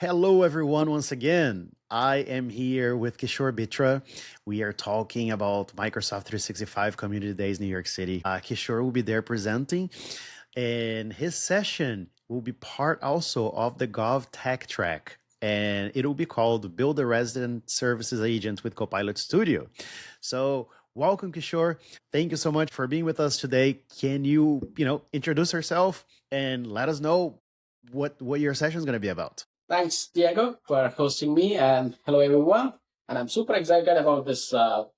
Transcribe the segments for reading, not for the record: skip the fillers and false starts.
Hello, everyone. Once again, I am here with Kishore Bitra. We are talking about Microsoft 365 Community Days, New York City. Kishore will be there presenting, and his session will be part also of the Gov Tech track. And it will be called Build a Resident Services Agent with Copilot Studio. So, welcome, Kishore. Thank you so much for being with us today. Can you introduce yourself and let us know what your session is going to be about? Thanks, Diego, for hosting me, and hello, everyone. And I'm super excited about this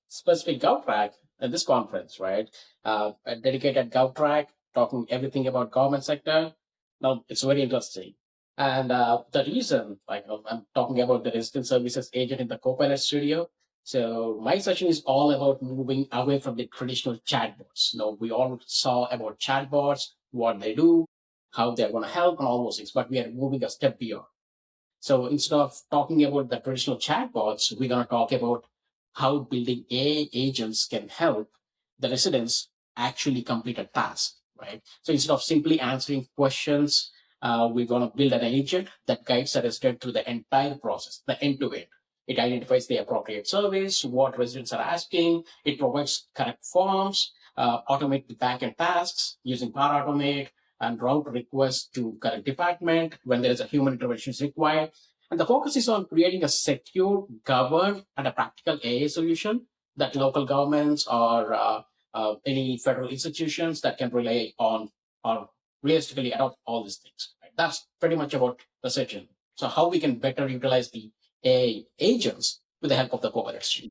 specific Gov track at this conference, right? A dedicated Gov track talking everything about government sector. Now, it's very interesting. And the reason, I'm talking about the resident services agent in the Copilot Studio. So my session is all about moving away from the traditional chatbots. We all saw about chatbots, what they do, how they're going to help, and all those things. But we are moving a step beyond. So instead of talking about the traditional chatbots, we're going to talk about how building AI agents can help the residents actually complete a task, right? So instead of simply answering questions, we're going to build an agent that guides the resident through the entire process, the end to end. It identifies the appropriate service, what residents are asking. It provides correct forms, automate the backend tasks using Power Automate, and route requests to correct department when there is a human intervention is required. And the focus is on creating a secure, governed, and a practical AI solution that local governments or any federal institutions that can rely on or realistically adopt all these things. Right? That's pretty much about the session. So how we can better utilize the AI agents with the help of the Copilot Studio.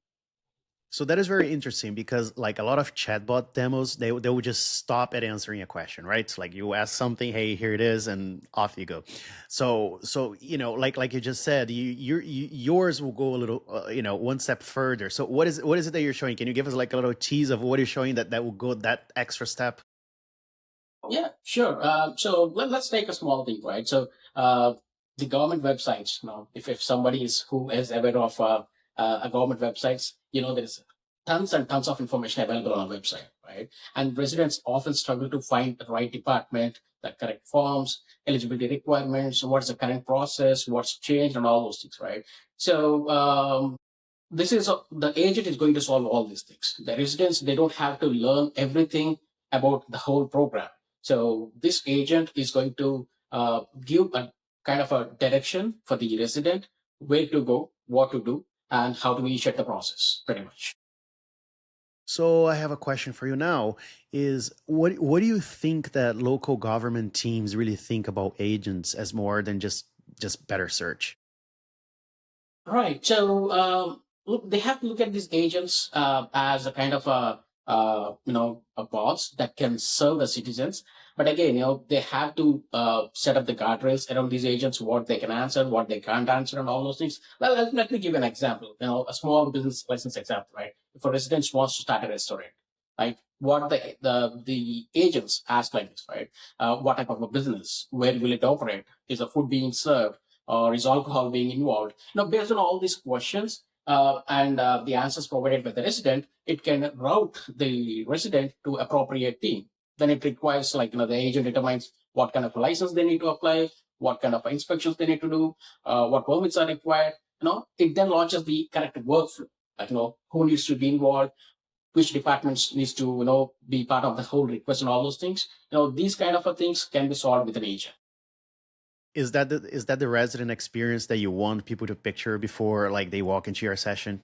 So that is very interesting because like a lot of chatbot demos, they would just stop at answering a question, right? So like you ask something, hey, here it is, and off you go. So like you just said, yours will go a little one step further. So what is it that you're showing? Can you give us like a little tease of what you're showing that will go that extra step? Yeah, sure. So let's take a small thing, right? So the government websites, if somebody is who is aware of a government websites, there's tons and tons of information available on a website, right? And residents often struggle to find the right department, the correct forms, eligibility requirements, what's the current process, what's changed, and all those things, right? So this is the agent is going to solve all these things. The residents, they don't have to learn everything about the whole program. So this agent is going to give a kind of a direction for the resident, where to go, what to do, and how to initiate the process, pretty much. So I have a question for you now is what do you think that local government teams really think about agents as more than just better search? Right. So look, they have to look at these agents as a kind of a bots that can serve the citizens. But again, they have to set up the guardrails around these agents, what they can answer, what they can't answer, and all those things. Well, let me give you an example. A small business license example, right? If a resident wants to start a restaurant, right? What the agents ask like this, right? What type of a business? Where will it operate? Is the food being served? Or is alcohol being involved? Based on all these questions and the answers provided by the resident, it can route the resident to appropriate team. Then it requires, the agent determines what kind of license they need to apply, what kind of inspections they need to do, what permits are required. It then launches the correct workflow. Who needs to be involved, which departments needs to, be part of the whole request and all those things. These kind of things can be solved with an agent. Is that the resident experience that you want people to picture before like they walk into your session?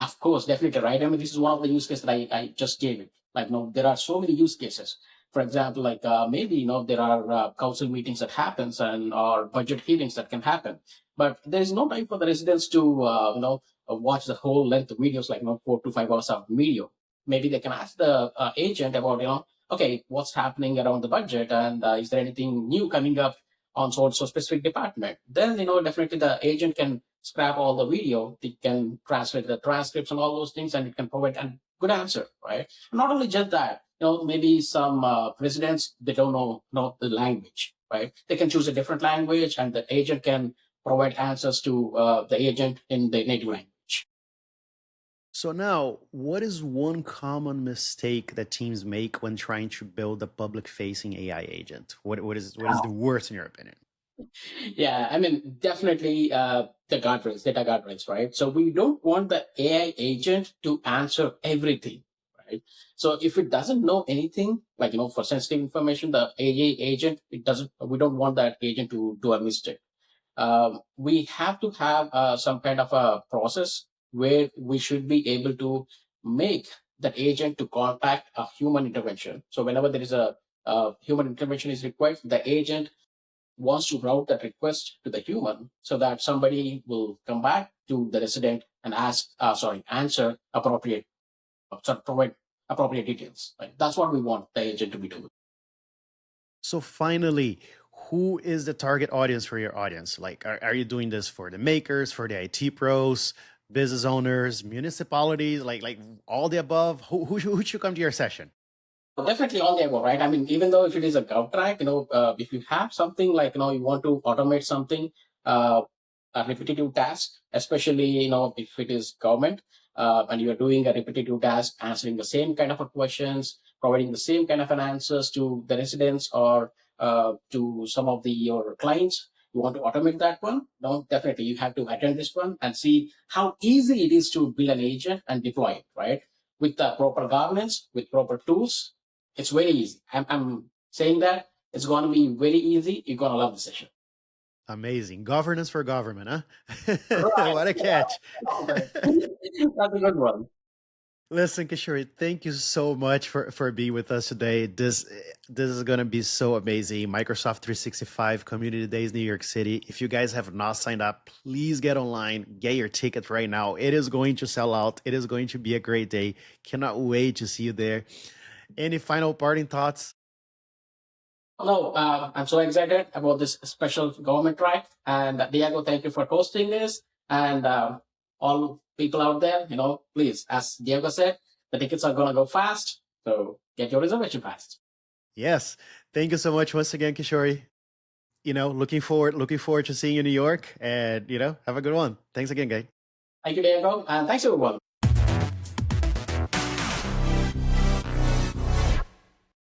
Of course, definitely, right? I mean, this is one of the use cases that I just gave it. There are so many use cases. For example, maybe, there are council meetings that happens and or budget hearings that can happen. But there is no time for the residents to, watch the whole length of videos, 4 to 5 hours of video. Maybe they can ask the agent about, okay, what's happening around the budget and is there anything new coming up on so specific department? Then, definitely the agent can scrap all the video, it can translate the transcripts and all those things, and it can provide a good answer, right? Not only just that, maybe some residents, they don't know the language, right? They can choose a different language, and the agent can provide answers to the agent in the native language. So now, what is one common mistake that teams make when trying to build a public-facing AI agent? What is the worst in your opinion? Yeah, I mean, definitely the guardrails, data guardrails, right? So we don't want the AI agent to answer everything, right? So if it doesn't know anything, like, for sensitive information, the AI agent, we don't want that agent to do a mistake. We have to have some kind of a process where we should be able to make that agent to contact a human intervention. So whenever there is a human intervention is required, the agent wants to route that request to the human so that somebody will come back to the resident and answer appropriate, provide appropriate details. Right? That's what we want the agent to be doing. So finally, who is the target audience for your audience? Like, are you doing this for the makers, for the IT pros, business owners, municipalities, like all the above? Who should come to your session? Definitely all the above, right? I mean, even though if it is a gov track, if you have something like, you want to automate something, uh, a repetitive task, especially, if it is government, and you're doing a repetitive task, answering the same kind of a questions, providing the same kind of an answers to the residents or to some of your clients, you want to automate that one, no, definitely you have to attend this one and see how easy it is to build an agent and deploy it, right? With the proper governance, with proper tools, it's very easy. I'm saying that it's going to be very easy. You're going to love the session. Amazing. Governance for government, huh? Right. What a catch. That's a good one. Listen, Kishore, thank you so much for being with us today. This is gonna be so amazing. Microsoft 365 Community Days, New York City. If you guys have not signed up, please get online, get your ticket right now. It is going to sell out. It is going to be a great day. Cannot wait to see you there. Any final parting thoughts? No, I'm so excited about this special government track. And Diego, thank you for hosting this. And all people out there, please, as Diego said, the tickets are going to go fast. So get your reservation fast. Yes. Thank you so much once again, Kishore. Looking forward to seeing you in New York, and have a good one. Thanks again, guys. Thank you, Diego. And thanks, everyone.